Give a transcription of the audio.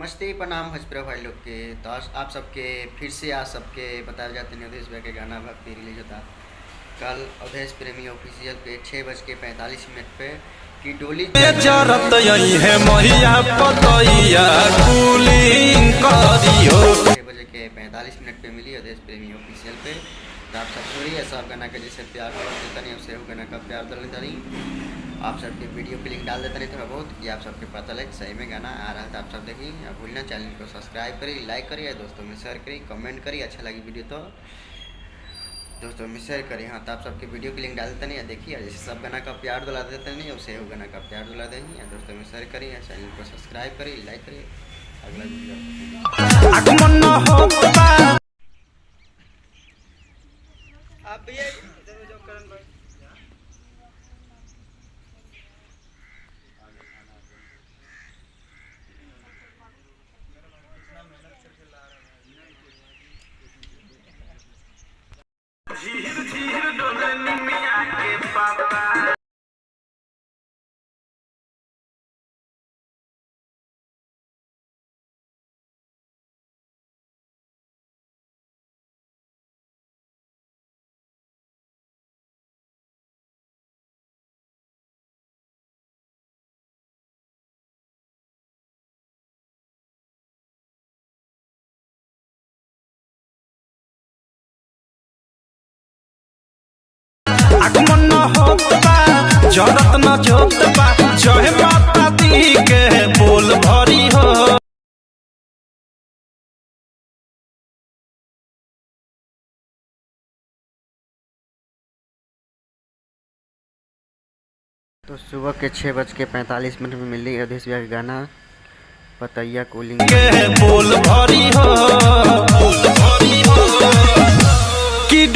नमस्ते प्रणाम भोजपुरा भाई लोग के। तो आप सबके फिर से आज सबके बताए जाते हैं अवधेश भाई के गाना भक्ति रिलीज होता कल अवधेश प्रेमी ऑफिशियल पे 6:45 पे की डोली चरत है मैया पतैया कूलिंग करियो 6:45 पे मिली अवधेश प्रेमी ऑफिशियल पे। तो आप सब छोड़िए सब गाना के जैसे प्यार देता नहीं उससे गाना का प्यार दल नहीं आप सबके वीडियो पे लिंक डाल देते नहीं थोड़ा बहुत कि आप सबके पता लगे सही में गाना आ रहा था। आप सब देखिए आप भूलना चैनल को सब्सक्राइब करिए, लाइक करिए, दोस्तों में शेयर करिए, कमेंट करिए, अच्छा लगी वीडियो तो दोस्तों में शेयर करिए। हाँ तो आप सबके वीडियो की लिंक डाल देते नहीं देखिए जैसे सब गाना का प्यार दिला देते नहीं उससे वो गाना का प्यार दिला देंगे। दोस्तों में शेयर करिए, चैनल को सब्सक्राइब करिए, लाइक करिए। अगला वीडियो आप भैया इधर में जाओ करण भाई। झीर झीर डोले निमिया के पापा आगमन होता जरत न जोतबा जय माता दी के बोल भरी हो। तो सुबह के 6:45 में मिली अवधेश भैया का गाना पतैया कूलिंग के बोल भरी हो।